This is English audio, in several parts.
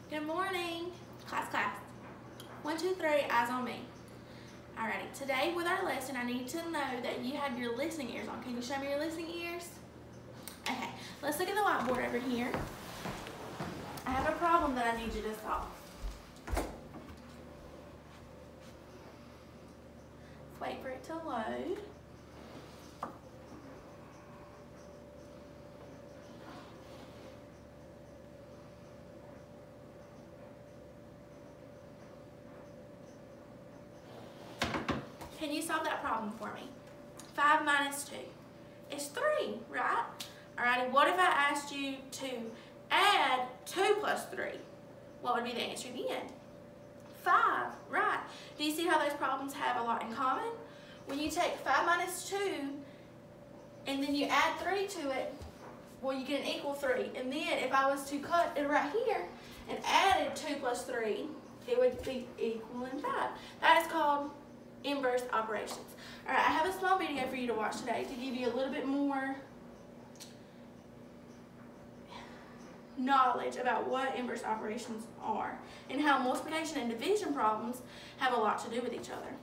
Good morning, class. 1, 2, 3, eyes on me. Alrighty, today with our lesson, I need to know that you have your listening ears on. Can you show me your listening ears? Okay, let's look at the whiteboard over here. I have a problem that I need you to solve. Let's wait for it to load. Can you solve that problem for me? 5 minus 2 is 3, right? Alrighty, what if I asked you to add 2 plus 3? What would be the answer at the end? 5, right? Do you see how those problems have a lot in common? When you take 5 minus 2 and then you add 3 to it, well, you get an equal 3. And then if I was to cut it right here and added 2 plus 3, it would be equaling 5. That is called inverse operations. All right, I have a small video for you to watch today to give you a little bit more knowledge about what inverse operations are and how multiplication and division problems have a lot to do with each other.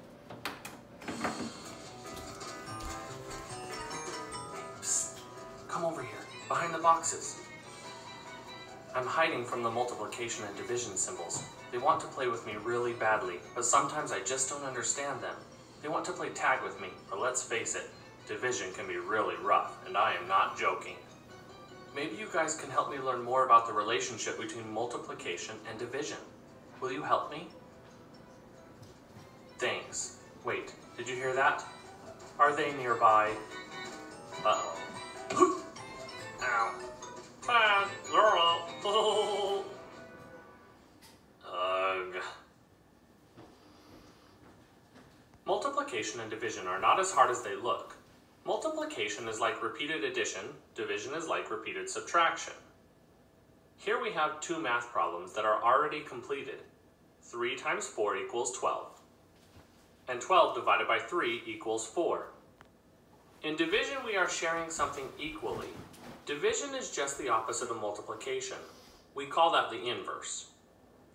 Psst. Come over here, behind the boxes. I'm hiding from the multiplication and division symbols. They want to play with me really badly, but sometimes I just don't understand them. They want to play tag with me, but let's face it, division can be really rough, and I am not joking. Maybe you guys can help me learn more about the relationship between multiplication and division. Will you help me? Thanks. Wait, did you hear that? Are they nearby? Uh-oh. Ow. Bad girl. Ugh. Multiplication and division are not as hard as they look. Multiplication is like repeated addition, division is like repeated subtraction. Here we have 2 math problems that are already completed. 3 times 4 equals 12. And 12 divided by 3 equals 4. In division, we are sharing something equally. Division is just the opposite of multiplication. We call that the inverse.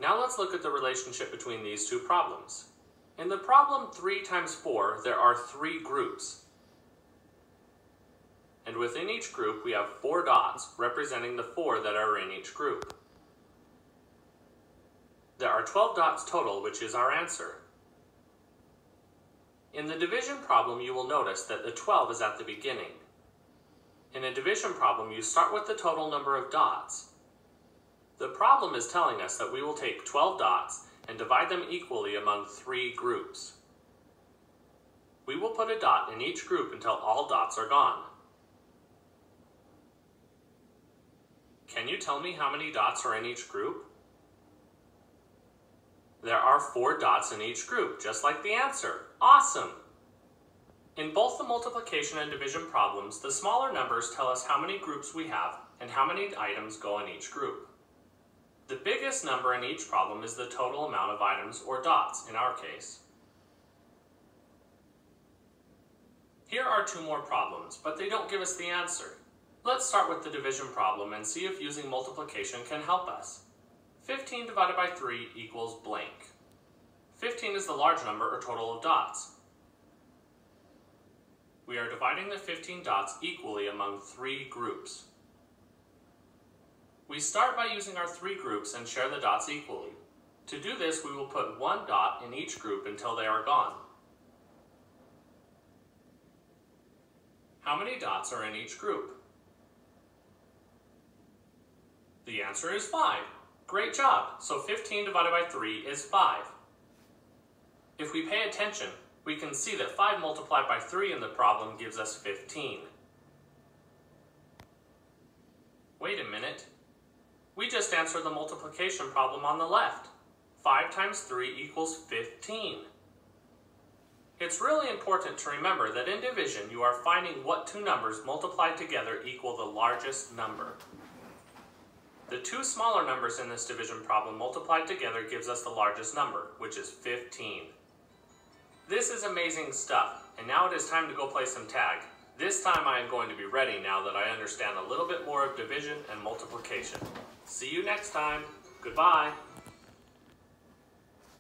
Now let's look at the relationship between these 2 problems. In the problem 3 times 4, there are 3 groups. And within each group, we have 4 dots representing the 4 that are in each group. There are 12 dots total, which is our answer. In the division problem, you will notice that the 12 is at the beginning. In a division problem, you start with the total number of dots. The problem is telling us that we will take 12 dots and divide them equally among 3 groups. We will put a dot in each group until all dots are gone. Can you tell me how many dots are in each group? There are 4 dots in each group, just like the answer. Awesome! In both the multiplication and division problems, the smaller numbers tell us how many groups we have and how many items go in each group. The biggest number in each problem is the total amount of items, or dots in our case. Here are 2 more problems, but they don't give us the answer. Let's start with the division problem and see if using multiplication can help us. 15 divided by 3 equals blank. 15 is the large number, or total of dots. We are dividing the 15 dots equally among 3 groups. We start by using our 3 groups and share the dots equally. To do this, we will put 1 dot in each group until they are gone. How many dots are in each group? The answer is 5. Great job! So 15 divided by 3 is 5. If we pay attention, we can see that 5 multiplied by 3 in the problem gives us 15. Wait a minute. We just answered the multiplication problem on the left. 5 times 3 equals 15. It's really important to remember that in division, you are finding what 2 numbers multiplied together equal the largest number. The 2 smaller numbers in this division problem multiplied together gives us the largest number, which is 15. This is amazing stuff, and now it is time to go play some tag. This time I am going to be ready now that I understand a little bit more of division and multiplication. See you next time! Goodbye.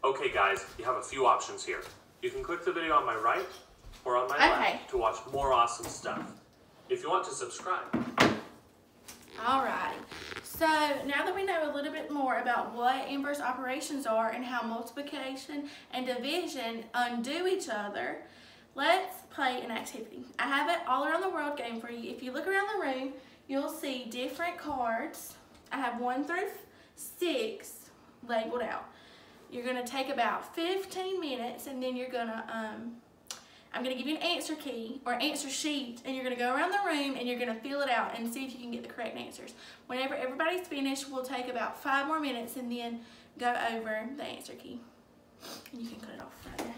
Okay guys, you have a few options here. You can click the video on my right or on my left to watch more awesome stuff. If you want to subscribe. Alrighty, so now that we know a little bit more about what inverse operations are and how multiplication and division undo each other, let's play an activity. I have an all around the world game for you. If you look around the room, you'll see different cards. I have 1 through 6 labeled out. You're gonna take about 15 minutes and then you're gonna, I'm going to give you an answer key or answer sheet, and you're going to go around the room and you're going to fill it out and see if you can get the correct answers. Whenever everybody's finished, we'll take about 5 more minutes and then go over the answer key. And you can cut it off right there.